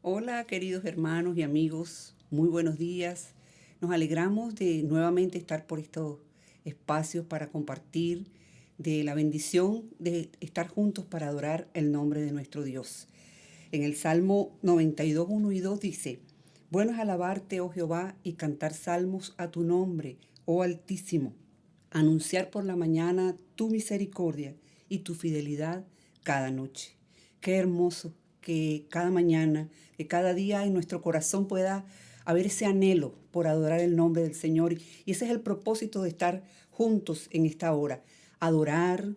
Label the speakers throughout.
Speaker 1: Hola, queridos hermanos y amigos, muy buenos días. Nos alegramos de nuevamente estar por estos espacios para compartir de la bendición de estar juntos para adorar el nombre de nuestro Dios. En el Salmo 92, 1 y 2 dice: Bueno es alabarte, oh Jehová, y cantar salmos a tu nombre, oh Altísimo. Anunciar por la mañana tu misericordia y tu fidelidad cada noche. Qué hermoso que cada mañana, que cada día en nuestro corazón pueda haber ese anhelo por adorar el nombre del Señor. Y ese es el propósito de estar juntos en esta hora. Adorar,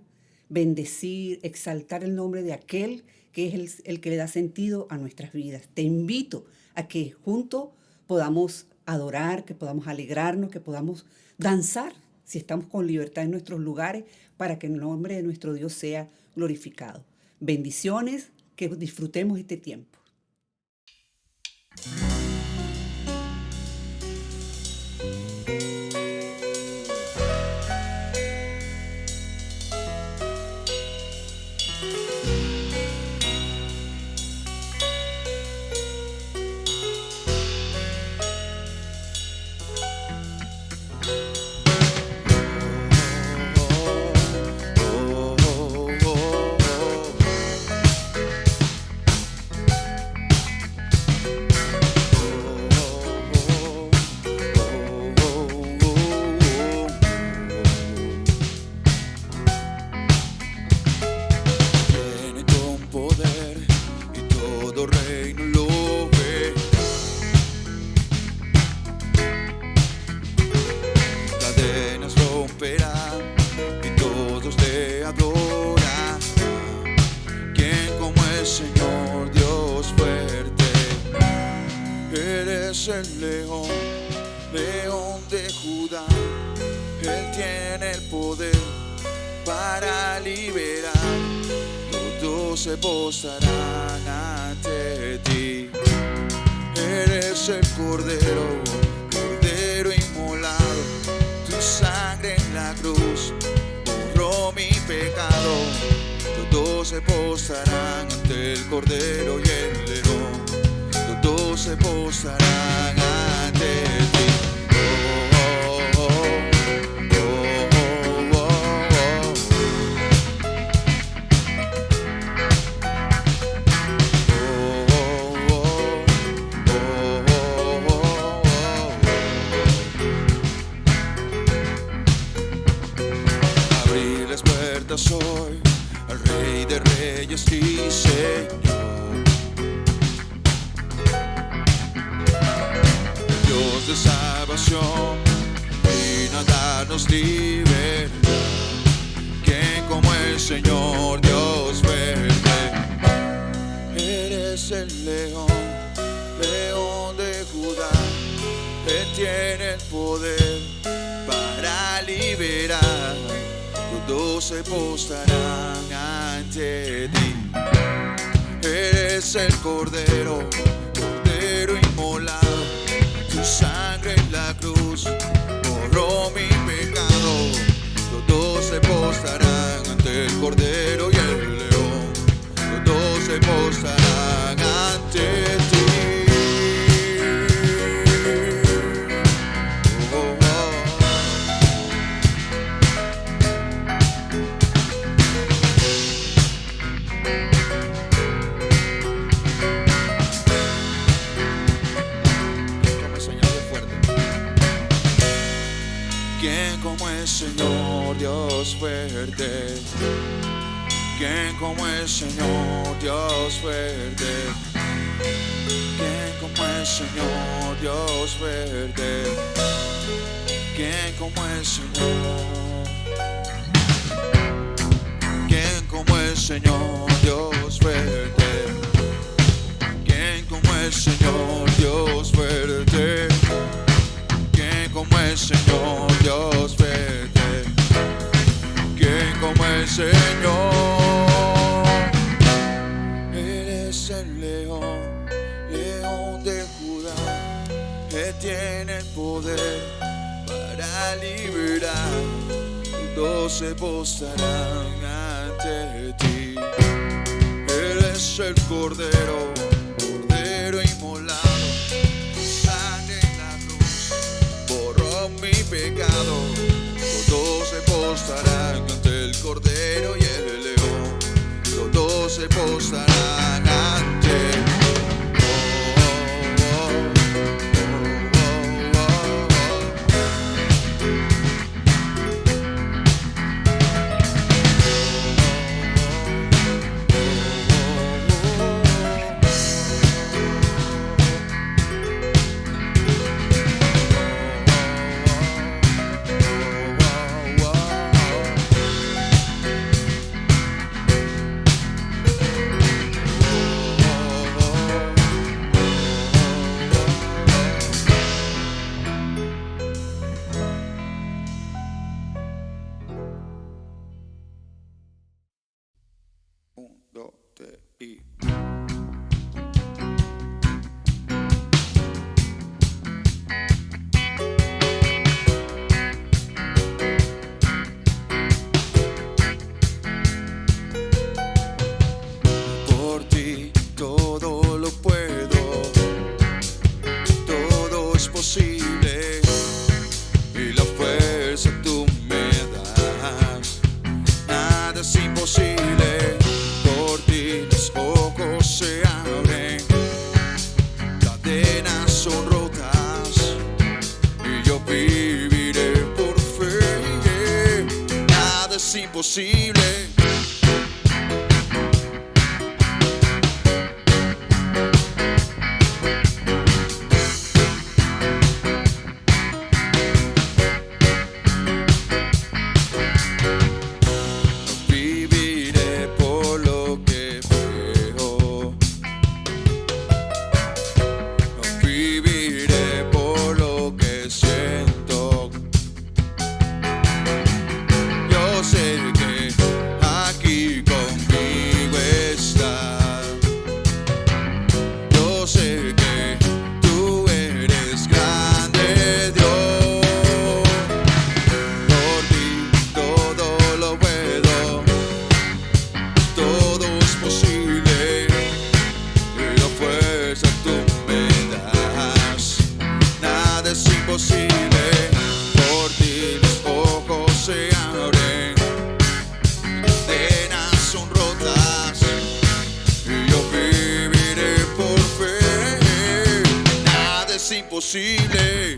Speaker 1: bendecir, exaltar el nombre de aquel que es el que le da sentido a nuestras vidas. Te invito a que juntos podamos adorar, que podamos alegrarnos, que podamos danzar si estamos con libertad en nuestros lugares para que el nombre de nuestro Dios sea glorificado. Bendiciones, que disfrutemos este tiempo.
Speaker 2: Viene con poder y todo reino lo ve. Cadenas romperán y todos te adoran. ¿Quién como el Señor Dios fuerte? Eres el león, león de Judá. Él tiene el poder para liberar. Todos se postrarán ante ti. Eres el Cordero, Cordero inmolado. Tu sangre en la cruz borró mi pecado. Todos se postrarán ante el Cordero y el león. Todos se postrarán ante ti. Abrí las puertas hoy al Rey de Reyes y Señor, Dios de salvación, vino a darnos libertad. ¿Quién como el Señor Dios fuerte? Eres el león, león de Judá. Él tiene el poder para liberar. Todos se postrarán ante ti. Eres el Cordero, Cordero inmolado. Tu sangre en la cruz borró mi pecado. Todos se postrarán ante el Cordero y el león. Todos se postrarán ante ti. ¿Quién como el Señor Dios fuerte? ¿Quién como el Señor Dios fuerte? ¿Quién como el Señor Dios fuerte? ¿Quién como el Señor? ¿Quién como el Señor Dios fuerte? ¿Quién como el Señor Dios fuerte? ¿Quién como el Señor Dios fuerte? ¿Quién como el Señor? Eres el león, león de Judá. Él tiene el poder para liberar. Todos se postrarán ante ti. Eres el Cordero, Cordero imposible. Viviré por lo que veo, viviré por lo que siento. Yo sé que aquí conmigo estás. Yo sé que tú eres grande, Dios. Por ti todo lo puedo, todo es posible. Y la fuerza tú me das, nada es imposible. Por ti los ojos se abren, cadenas son rotas, y yo viviré por fe. Nada es imposible.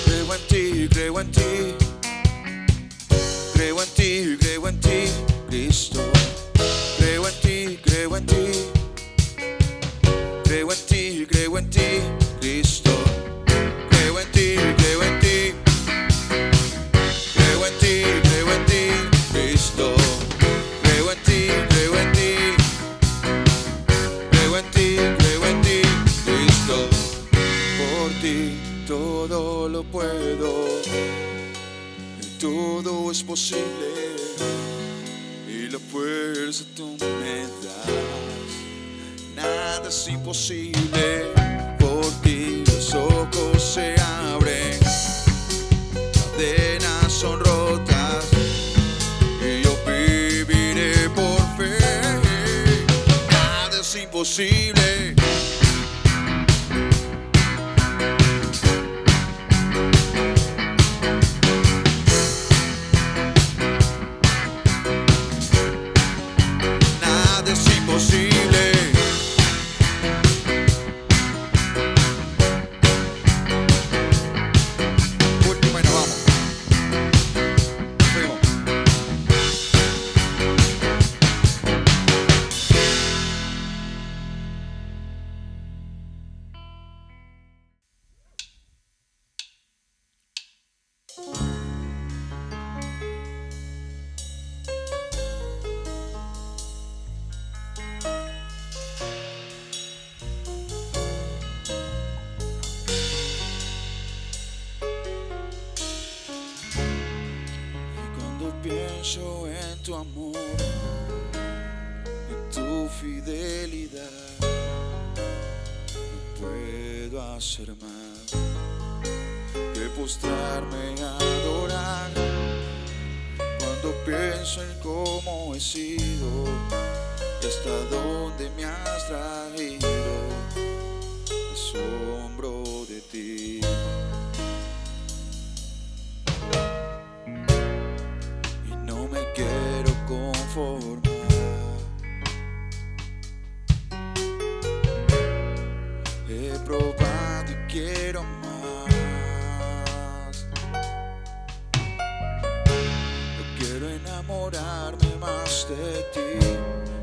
Speaker 2: Creo en ti, creo en ti, creo en ti, creo en ti, Cristo. Creo en ti, creo en ti, creo en ti, creo en ti, Cristo. Creo en ti, creo en ti, creo en ti, creo en ti, Cristo. Creo en ti, creo en ti, creo en ti, creo en ti, Cristo. Por ti todo lo puedo, y todo es posible, y la fuerza tú me das, nada es imposible. Por ti los ojos se abren, cadenas son rotas, y yo viviré por fe. Nada es imposible. Nada es imposible. Última y nos vamos. Seguimos. Cuando pienso en tu amor, en tu fidelidad, no puedo hacer más que postrarme a adorar. Cuando pienso en cómo he sido y hasta dónde me has traído, me asombro de ti. Y no me quiero conformar. He probado y quiero más. Yo quiero enamorarme más de ti.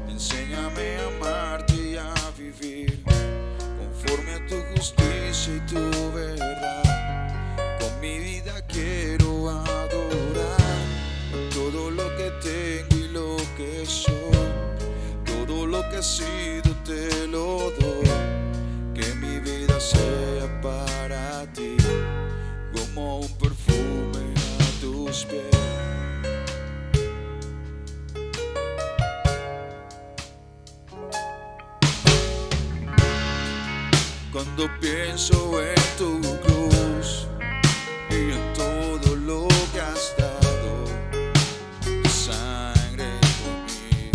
Speaker 2: Enséñame a amarte y a vivir conforme a tu justicia y tu verdad. Con mi vida quiero adorar todo lo que tengo y lo que soy. Todo lo que he sido te lo doy. Que mi vida sea para ti como un perfume a tus pies. Cuando pienso en tu cruz y en todo lo que has dado, tu sangre por mí,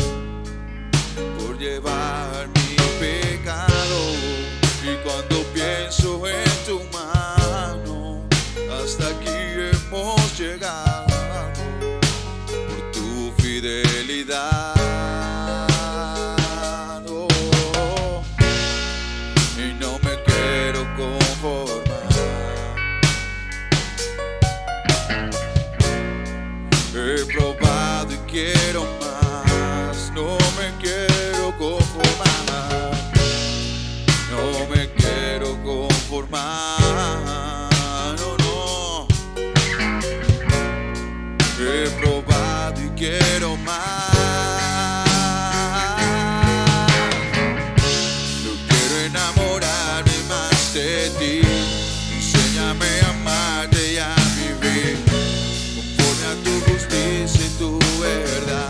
Speaker 2: quiero más, no me quiero conformar, no me quiero conformar, no, no. He probado y quiero más. Yo quiero enamorarme más de ti. Enséñame a amarte y a vivir conforme a tu justicia y tu verdad.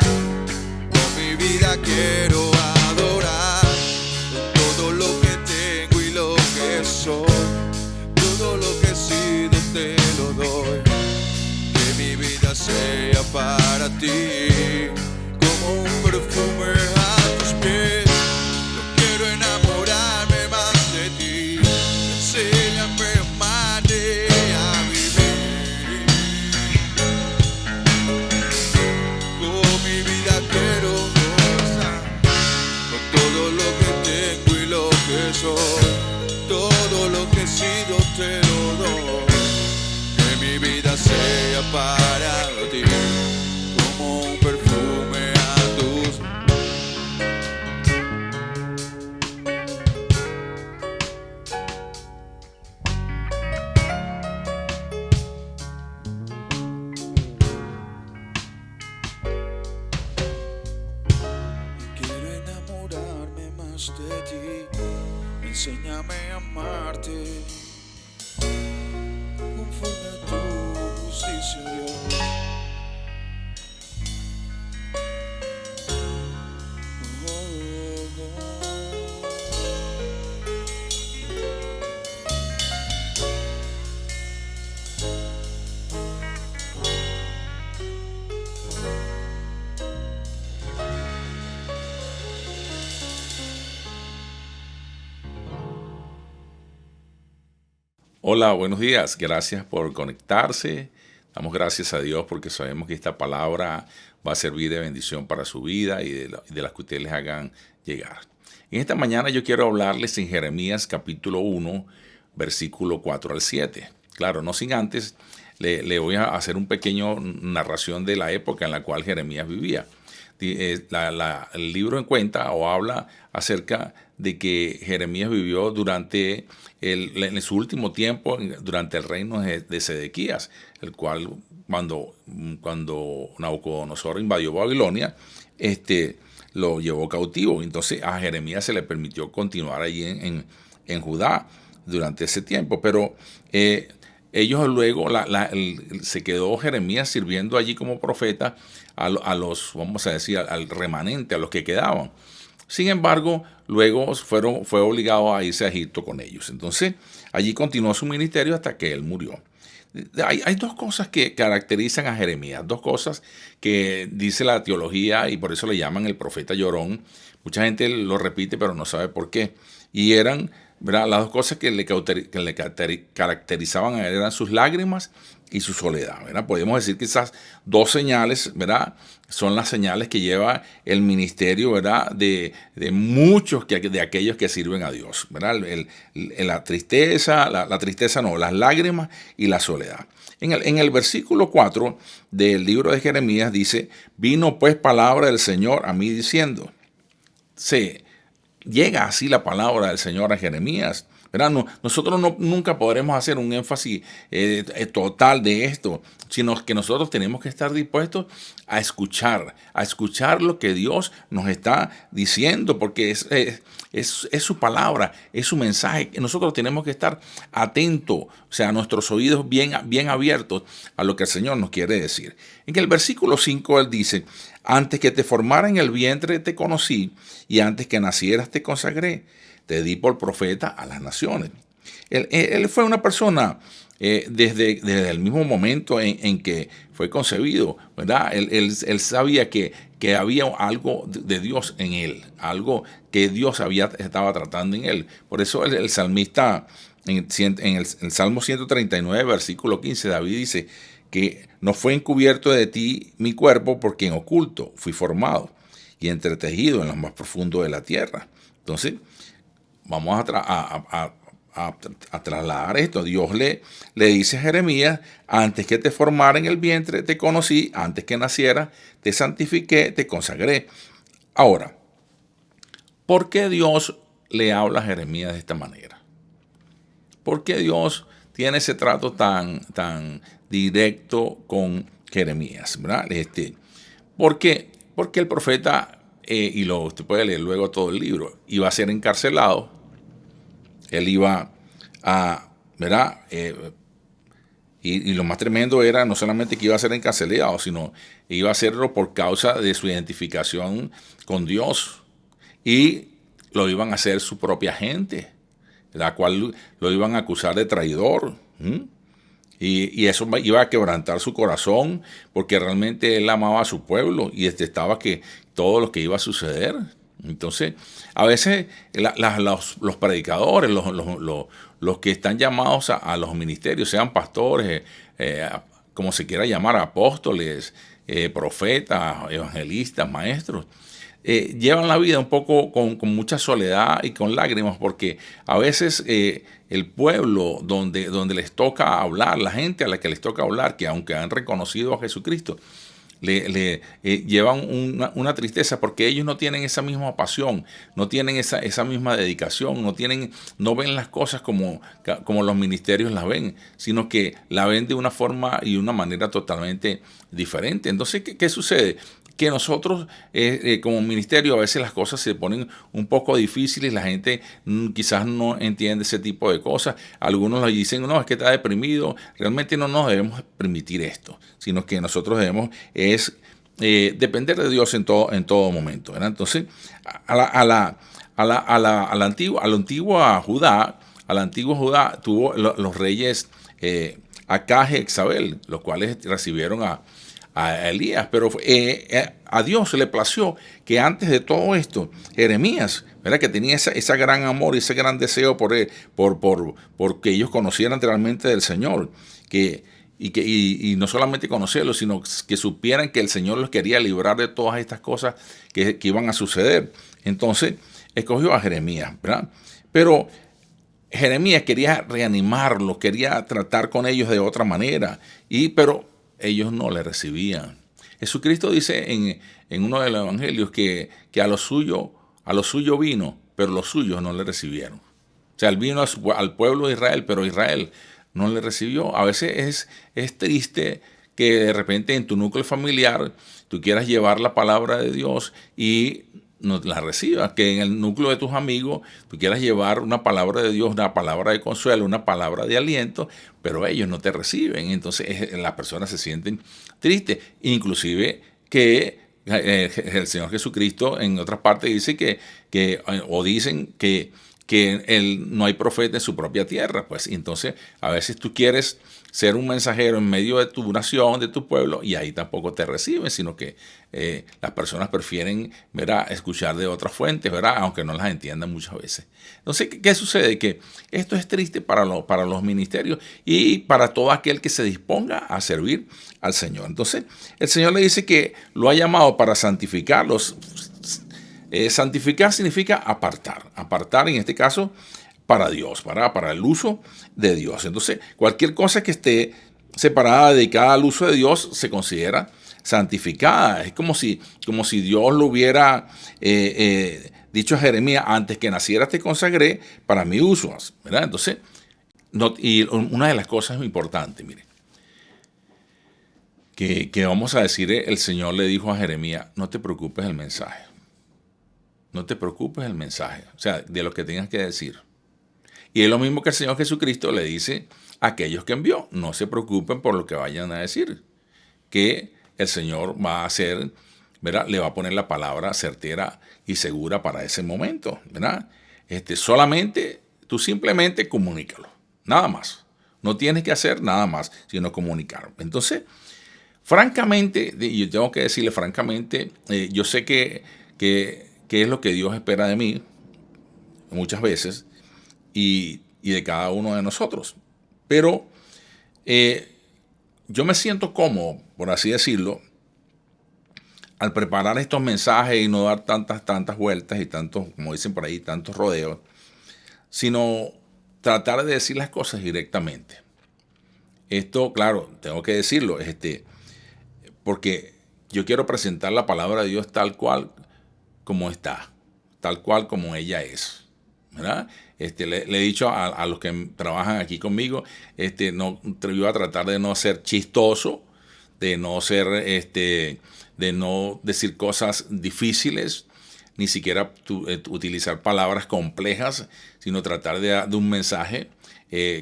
Speaker 2: Con mi vida quiero adorar todo lo que tengo y lo que soy, todo lo que he sido te lo doy. Que mi vida sea para ti como un perfume a tus pies. Yo quiero enamorarme más de ti. Enséñame a amarte y a vivir. Con mi vida quiero gozar con todo lo que tengo y lo que soy, todo lo que he sido te lo doy. Que mi vida sea para ti como un perfume a tus. Quiero enamorarme más de ti. Enséñame a amarte conforme a tu justicia, Dios. Oh, oh,
Speaker 3: Hola, buenos días. Gracias por conectarse. Damos gracias a Dios porque sabemos que esta palabra va a servir de bendición para su vida y de las que ustedes les hagan llegar. En esta mañana yo quiero hablarles en Jeremías capítulo 1, versículo 4 al 7. Claro, no sin antes le voy a hacer un pequeño narración de la época en la cual Jeremías vivía. El libro cuenta o habla acerca de que Jeremías vivió durante en su último tiempo, durante el reino de Sedequías, el cual cuando Nabucodonosor invadió Babilonia, lo llevó cautivo. Entonces a Jeremías se le permitió continuar allí en Judá durante ese tiempo, pero ellos luego, se quedó Jeremías sirviendo allí como profeta a los, vamos a decir, al remanente, a los que quedaban. Sin embargo, luego fue obligado a irse a Egipto con ellos. Entonces, allí continuó su ministerio hasta que él murió. Hay dos cosas que caracterizan a Jeremías, dos cosas que dice la teología y por eso le llaman el profeta llorón. Mucha gente lo repite, pero no sabe por qué. Y eran, ¿verdad?, las dos cosas que le caracterizaban a él eran sus lágrimas y su soledad, ¿verdad? Podemos decir que esas dos señales, ¿verdad?, son las señales que lleva el ministerio, ¿verdad?, de muchos de aquellos que sirven a Dios, ¿verdad? La tristeza, las lágrimas y la soledad. En el versículo 4 del libro de Jeremías dice: vino pues palabra del Señor a mí diciendo. Llega así la palabra del Señor a Jeremías, ¿verdad? Nosotros nunca podremos hacer un énfasis total de esto, sino que nosotros tenemos que estar dispuestos a escuchar lo que Dios nos está diciendo, porque es su palabra, es su mensaje. Nosotros tenemos que estar atentos, o sea, nuestros oídos bien abiertos a lo que el Señor nos quiere decir. En el versículo 5 él dice: antes que te formara en el vientre te conocí, y antes que nacieras te consagré. Te di por profeta a las naciones. Él fue una persona desde el mismo momento en que fue concebido, ¿verdad? Él sabía que había algo de Dios en él, algo que Dios estaba tratando en él. Por eso el salmista, en el Salmo 139, versículo 15, David dice que no fue encubierto de ti mi cuerpo, porque en oculto fui formado y entretejido en lo más profundo de la tierra. Entonces, vamos a a trasladar esto. Dios le dice a Jeremías: antes que te formara en el vientre, te conocí; antes que naciera, te santifiqué, te consagré. Ahora, ¿por qué Dios le habla a Jeremías de esta manera? ¿Por qué Dios tiene ese trato tan directo con Jeremías? ¿Verdad? ¿Por qué? Porque el profeta, usted puede leer luego todo el libro, iba a ser encarcelado. Él iba a, ¿verdad? Y lo más tremendo era no solamente que iba a ser encarcelado, sino iba a hacerlo por causa de su identificación con Dios. Y lo iban a hacer su propia gente, la cual lo iban a acusar de traidor. Y eso iba a quebrantar su corazón, porque realmente él amaba a su pueblo y detestaba que todo lo que iba a suceder. Entonces, a veces los predicadores, los que están llamados a los ministerios, sean pastores, como se quiera llamar, apóstoles, profetas, evangelistas, maestros, llevan la vida un poco con mucha soledad y con lágrimas, porque a veces el pueblo donde les toca hablar, la gente a la que les toca hablar, que aunque han reconocido a Jesucristo, llevan una tristeza, porque ellos no tienen esa misma pasión, no tienen esa misma dedicación, no ven las cosas como los ministerios las ven, sino que la ven de una forma y una manera totalmente diferente. Entonces, ¿qué sucede? Que nosotros como ministerio a veces las cosas se ponen un poco difíciles, la gente quizás no entiende ese tipo de cosas. Algunos le dicen: no, es que está deprimido. Realmente no nos debemos permitir esto, sino que nosotros debemos depender de Dios en todo momento, ¿verdad? Entonces, a la antigua Judá tuvo los reyes Acaz y Jezabel, los cuales recibieron a Elías, pero a Dios le plació que antes de todo esto, Jeremías, ¿verdad?, que tenía ese gran amor y ese gran deseo por que ellos conocieran realmente del Señor, y no solamente conocerlo, sino que supieran que el Señor los quería librar de todas estas cosas que iban a suceder. Entonces escogió a Jeremías, ¿verdad? Pero Jeremías quería reanimarlos, quería tratar con ellos de otra manera, pero ellos no le recibían. Jesucristo dice en uno de los evangelios que a lo suyo vino, pero los suyos no le recibieron. O sea, él vino al pueblo de Israel, pero Israel no le recibió. A veces es triste que de repente en tu núcleo familiar tú quieras llevar la palabra de Dios y no la recibas, que en el núcleo de tus amigos tú quieras llevar una palabra de Dios, una palabra de consuelo, una palabra de aliento, pero ellos no te reciben. Entonces las personas se sienten tristes, inclusive que el Señor Jesucristo en otras partes dice dicen que no hay profeta en su propia tierra. Pues entonces a veces tú quieres ser un mensajero en medio de tu nación, de tu pueblo, y ahí tampoco te reciben, sino que las personas prefieren, ¿verdad?, escuchar de otras fuentes, ¿verdad?, aunque no las entiendan muchas veces. Entonces, ¿qué sucede? Que esto es triste para los ministerios y para todo aquel que se disponga a servir al Señor. Entonces, el Señor le dice que lo ha llamado para santificarlos. Santificar significa apartar en este caso para Dios, para el uso de Dios. Entonces, cualquier cosa que esté separada, dedicada al uso de Dios, se considera santificada. Es como si Dios lo hubiera dicho a Jeremías: antes que nacieras te consagré para mi uso, ¿verdad? Entonces, y una de las cosas importantes, mire, que vamos a decir, el Señor le dijo a Jeremías: no te preocupes el mensaje. No te preocupes el mensaje, o sea, de lo que tengas que decir. Y es lo mismo que el Señor Jesucristo le dice a aquellos que envió: no se preocupen por lo que vayan a decir, que el Señor va a hacer, ¿verdad?, le va a poner la palabra certera y segura para ese momento, ¿verdad? Tú simplemente comunícalo, nada más. No tienes que hacer nada más, sino comunicar. Entonces, francamente, yo tengo que decirle francamente, yo sé que es lo que Dios espera de mí muchas veces y de cada uno de nosotros. Pero yo me siento cómodo, por así decirlo, al preparar estos mensajes y no dar tantas vueltas y tantos, como dicen por ahí, tantos rodeos, sino tratar de decir las cosas directamente. Esto, claro, tengo que decirlo, porque yo quiero presentar la palabra de Dios tal cual como está, tal cual como ella es, ¿verdad? Le he dicho a los que trabajan aquí conmigo, no, yo voy a tratar de no ser chistoso, de no ser, de no decir cosas difíciles, ni siquiera utilizar palabras complejas, sino tratar de un mensaje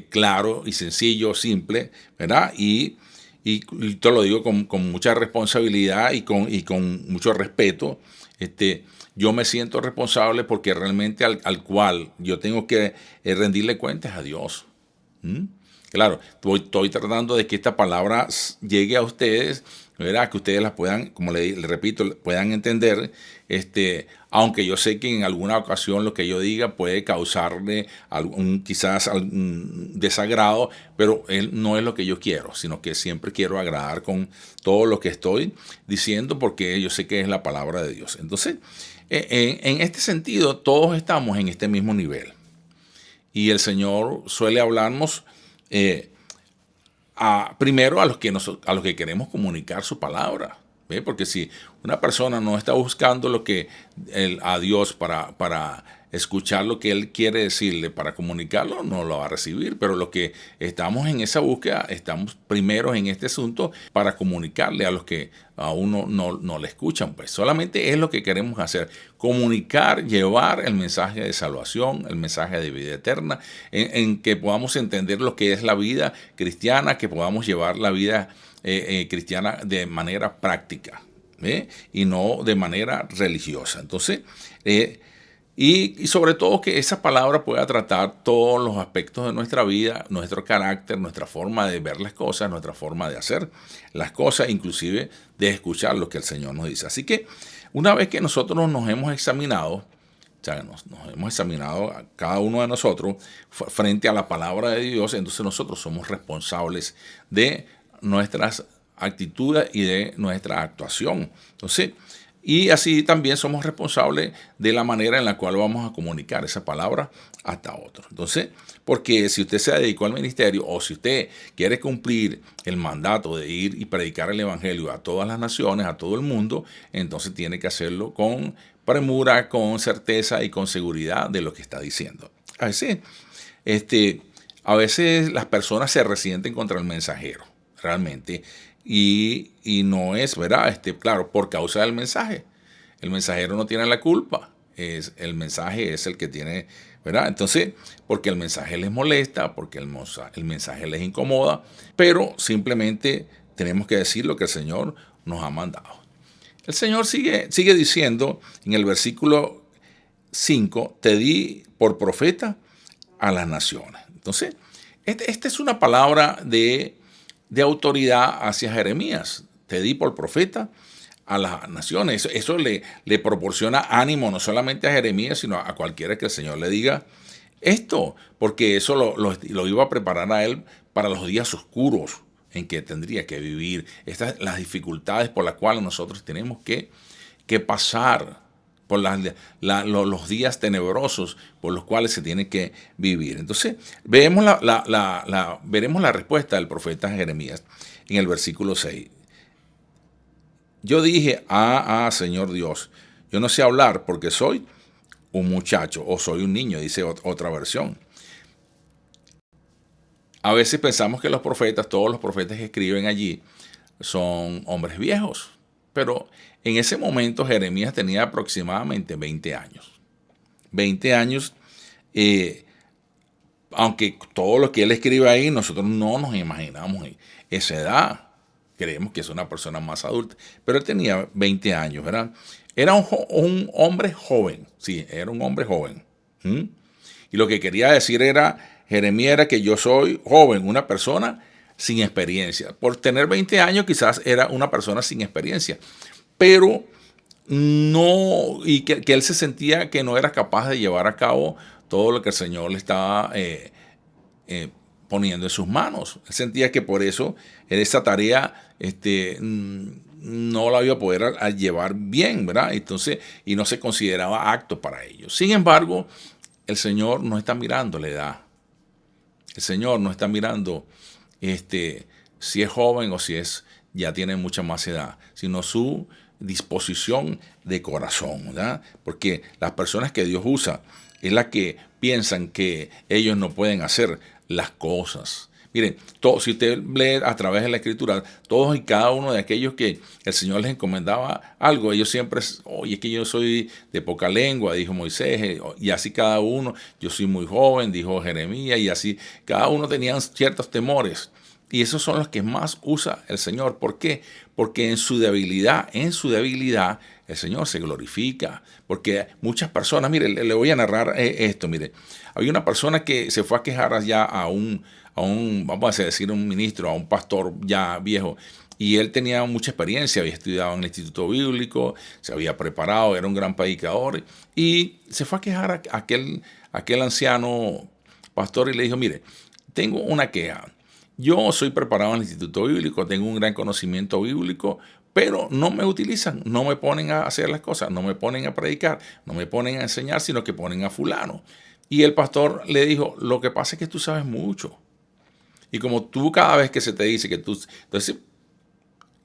Speaker 3: claro y sencillo, simple, ¿verdad? Y te lo digo con mucha responsabilidad y con mucho respeto. Yo me siento responsable porque realmente al cual yo tengo que rendirle cuentas a Dios. Claro, estoy tratando de que esta palabra llegue a ustedes, ¿verdad? Que ustedes las puedan, como le repito, puedan entender, aunque yo sé que en alguna ocasión lo que yo diga puede causarle quizás algún desagrado, pero no es lo que yo quiero, sino que siempre quiero agradar con todo lo que estoy diciendo, porque yo sé que es la palabra de Dios. Entonces, en este sentido, todos estamos en este mismo nivel. Y el Señor suele hablarnos primero a los que queremos comunicar su palabra. ¿Ve? Porque si una persona no está buscando a Dios para escuchar lo que Él quiere decirle, para comunicarlo, no lo va a recibir. Pero los que estamos en esa búsqueda, estamos primeros en este asunto para comunicarle a los que aún no le escuchan. Pues solamente es lo que queremos hacer: comunicar, llevar el mensaje de salvación, el mensaje de vida eterna, en que podamos entender lo que es la vida cristiana, que podamos llevar la vida cristiana de manera práctica, y no de manera religiosa. Entonces, y sobre todo que esa palabra pueda tratar todos los aspectos de nuestra vida, nuestro carácter, nuestra forma de ver las cosas, nuestra forma de hacer las cosas, inclusive de escuchar lo que el Señor nos dice. Así que una vez que nosotros nos hemos examinado, o sea, nos hemos examinado a cada uno de nosotros frente a la palabra de Dios, entonces nosotros somos responsables de nuestras actitudes y de nuestra actuación. Entonces, y así también somos responsables de la manera en la cual vamos a comunicar esa palabra hasta otros. Entonces, porque si usted se dedicó al ministerio o si usted quiere cumplir el mandato de ir y predicar el evangelio a todas las naciones, a todo el mundo, entonces tiene que hacerlo con premura, con certeza y con seguridad de lo que está diciendo. A veces las personas se resienten contra el mensajero, realmente, y no es, ¿verdad? Claro, por causa del mensaje. El mensajero no tiene la culpa, el mensaje es el que tiene, ¿verdad? Entonces, porque el mensaje les molesta, porque el mensaje les incomoda, pero simplemente tenemos que decir lo que el Señor nos ha mandado. El Señor sigue diciendo en el versículo 5, te di por profeta a las naciones. Entonces, esta es una palabra de autoridad hacia Jeremías. Te di por profeta a las naciones. Eso le proporciona ánimo no solamente a Jeremías, sino a cualquiera que el Señor le diga esto, porque eso lo iba a preparar a él para los días oscuros en que tendría que vivir, las dificultades por las cuales nosotros tenemos que pasar, por los días tenebrosos por los cuales se tiene que vivir. Entonces, veremos la respuesta del profeta Jeremías en el versículo 6. Yo dije, Señor Dios, yo no sé hablar porque soy un muchacho o soy un niño, dice otra versión. A veces pensamos que todos los profetas que escriben allí son hombres viejos, pero en ese momento Jeremías tenía aproximadamente 20 años. 20 años, aunque todo lo que él escribe ahí, nosotros no nos imaginamos esa edad. Creemos que es una persona más adulta, pero él tenía 20 años, ¿verdad? Era un hombre joven, sí, era un hombre joven. Y lo que quería decir Jeremías era que yo soy joven, una persona sin experiencia. Por tener 20 años quizás era una persona sin experiencia, pero no, y que él se sentía que no era capaz de llevar a cabo todo lo que el Señor le estaba poniendo en sus manos. Él sentía que por eso esa tarea no la iba a poder llevar bien, ¿verdad? Entonces, y no se consideraba apto para ello. Sin embargo, el Señor no está mirando la edad. El Señor no está mirando si es joven o si ya tiene mucha más edad, sino su disposición de corazón, ¿verdad? Porque las personas que Dios usa es las que piensan que ellos no pueden hacer las cosas. Miren, si usted lee a través de la Escritura, todos y cada uno de aquellos que el Señor les encomendaba algo, ellos siempre, oye, es que yo soy de poca lengua, dijo Moisés, y así cada uno, yo soy muy joven, dijo Jeremías, y así cada uno tenía ciertos temores. Y esos son los que más usa el Señor. ¿Por qué? Porque en su debilidad, el Señor se glorifica. Porque muchas personas, mire, le voy a narrar esto, mire. Había una persona que se fue a quejar allá a un, vamos a decir, un ministro, a un pastor ya viejo. Y él tenía mucha experiencia, había estudiado en el Instituto Bíblico, se había preparado, era un gran predicador. Y se fue a quejar a aquel anciano pastor y le dijo, mire, tengo una queja. Yo soy preparado en el Instituto Bíblico, tengo un gran conocimiento bíblico, pero no me utilizan, no me ponen a hacer las cosas, no me ponen a predicar, no me ponen a enseñar, sino que ponen a fulano. Y el pastor le dijo, lo que pasa es que tú sabes mucho. Y como tú cada vez que se te dice que tú... Entonces,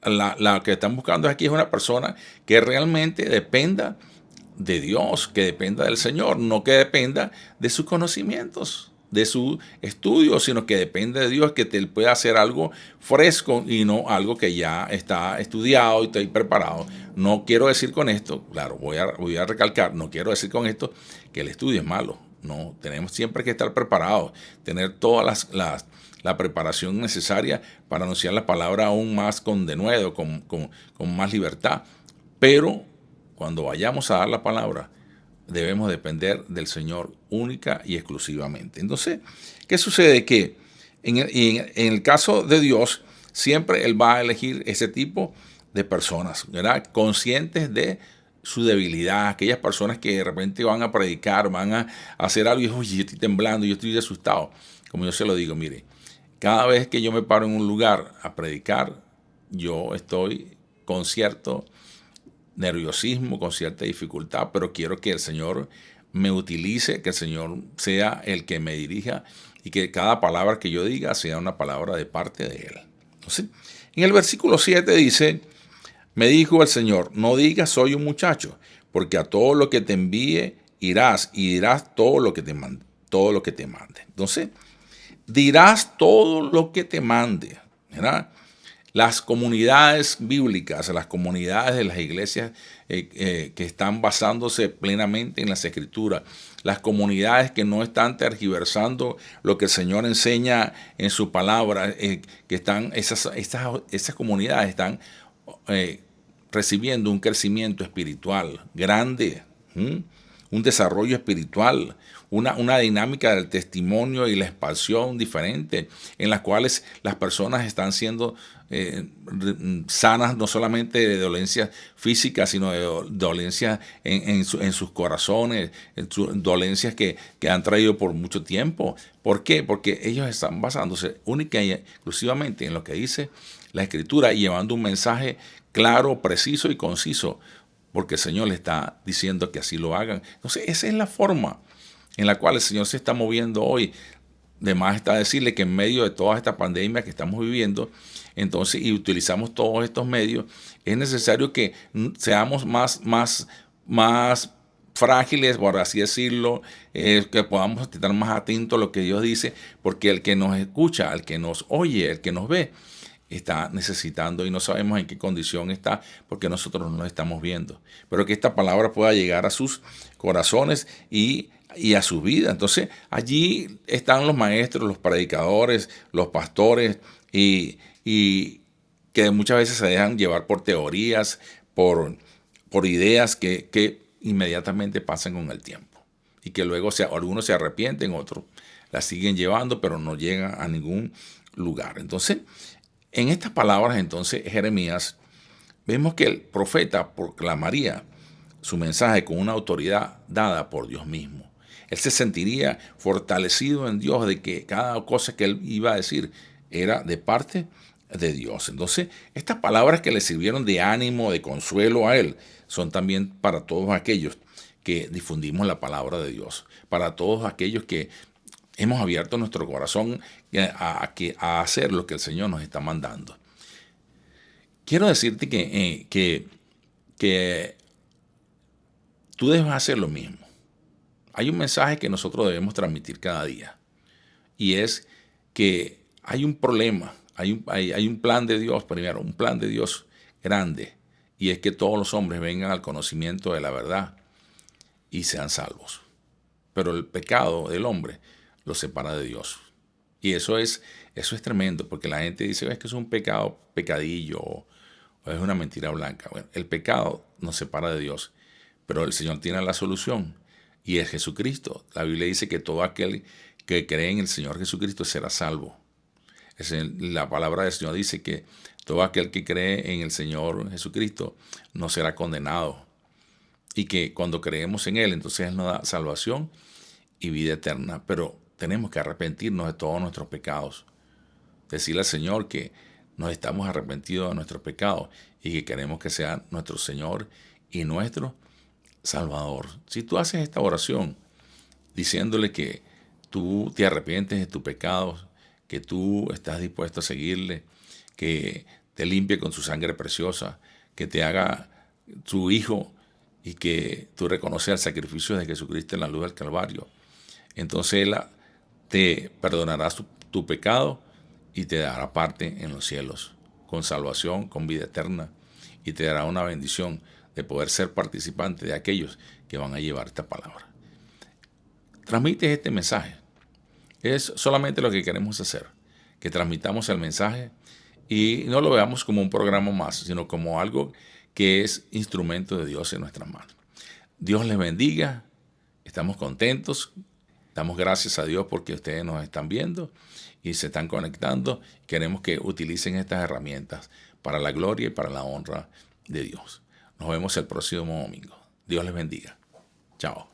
Speaker 3: la que están buscando aquí es una persona que realmente dependa de Dios, que dependa del Señor, no que dependa de sus conocimientos, de su estudio, sino que depende de Dios, que te pueda hacer algo fresco y no algo que ya está estudiado y está preparado. No quiero decir con esto, claro, voy a recalcar, no quiero decir con esto que el estudio es malo. No, tenemos siempre que estar preparados, tener toda la preparación necesaria para anunciar la palabra aún más con denuedo, con más libertad. Pero cuando vayamos a dar la palabra, debemos depender del Señor única y exclusivamente. Entonces, ¿qué sucede? Que en el caso de Dios, siempre Él va a elegir ese tipo de personas, ¿verdad? Conscientes de su debilidad, aquellas personas que de repente van a predicar, van a hacer algo y dicen, oye, yo estoy temblando, yo estoy asustado. Como yo se lo digo, mire, cada vez que yo me paro en un lugar a predicar, yo estoy con cierto nerviosismo, con cierta dificultad, pero quiero que el Señor me utilice, que el Señor sea el que me dirija y que cada palabra que yo diga sea una palabra de parte de Él. Entonces, en el versículo 7 dice, me dijo el Señor, no digas soy un muchacho, porque a todo lo que te envíe irás y dirás todo lo que te mande. Entonces, dirás todo lo que te mande, ¿verdad? Las comunidades bíblicas, las comunidades de las iglesias que están basándose plenamente en las Escrituras, las comunidades que no están tergiversando lo que el Señor enseña en su palabra, esas comunidades están recibiendo un crecimiento espiritual grande, un desarrollo espiritual, una dinámica del testimonio y la expansión diferente, en las cuales las personas están siendo sanas no solamente de dolencias físicas, sino de dolencias en sus corazones, dolencias que han traído por mucho tiempo. ¿Por qué? Porque ellos están basándose única y exclusivamente en lo que dice la Escritura y llevando un mensaje claro, preciso y conciso, porque el Señor le está diciendo que así lo hagan. Entonces, esa es la forma en la cual el Señor se está moviendo hoy. De más está decirle que en medio de toda esta pandemia que estamos viviendo, entonces, y utilizamos todos estos medios, es necesario que seamos más frágiles, por así decirlo, que podamos estar más atentos a lo que Dios dice, porque el que nos escucha, el que nos oye, el que nos ve, está necesitando y no sabemos en qué condición está porque nosotros no lo estamos viendo. Pero que esta palabra pueda llegar a sus corazones y a su vida. Entonces, allí están los maestros, los predicadores, los pastores y que muchas veces se dejan llevar por teorías, por ideas que inmediatamente pasan con el tiempo y que luego algunos se arrepienten, otros la siguen llevando, pero no llegan a ningún lugar. Entonces, en estas palabras, entonces, Jeremías, vemos que el profeta proclamaría su mensaje con una autoridad dada por Dios mismo. Él se sentiría fortalecido en Dios de que cada cosa que él iba a decir era de parte de Dios. Entonces, estas palabras que le sirvieron de ánimo, de consuelo a él, son también para todos aquellos que difundimos la palabra de Dios, para todos aquellos que hemos abierto nuestro corazón a hacer lo que el Señor nos está mandando. Quiero decirte que tú debes hacer lo mismo. Hay un mensaje que nosotros debemos transmitir cada día, y es que hay un problema, hay un plan de Dios, primero, un plan de Dios grande, y es que todos los hombres vengan al conocimiento de la verdad y sean salvos. Pero el pecado del hombre los separa de Dios. Y eso es tremendo, porque la gente dice, es que es un pecadillo, o es una mentira blanca. Bueno, el pecado nos separa de Dios, pero el Señor tiene la solución, y es Jesucristo. La Biblia dice que todo aquel que cree en el Señor Jesucristo será salvo. La palabra del Señor dice que todo aquel que cree en el Señor Jesucristo no será condenado, y que cuando creemos en Él, entonces Él nos da salvación y vida eterna. Pero tenemos que arrepentirnos de todos nuestros pecados, decirle al Señor que nos estamos arrepentidos de nuestros pecados y que queremos que sea nuestro Señor y nuestro Salvador. Si tú haces esta oración diciéndole que tú te arrepientes de tus pecados, que tú estás dispuesto a seguirle, que te limpie con su sangre preciosa, que te haga su hijo y que tú reconoces el sacrificio de Jesucristo en la luz del Calvario, entonces Él te perdonará tu pecado y te dará parte en los cielos, con salvación, con vida eterna, y te dará una bendición de poder ser participante de aquellos que van a llevar esta palabra. Transmites este mensaje. Es solamente lo que queremos hacer, que transmitamos el mensaje y no lo veamos como un programa más, sino como algo que es instrumento de Dios en nuestras manos. Dios les bendiga, estamos contentos, damos gracias a Dios porque ustedes nos están viendo y se están conectando. Queremos que utilicen estas herramientas para la gloria y para la honra de Dios. Nos vemos el próximo domingo. Dios les bendiga. Chao.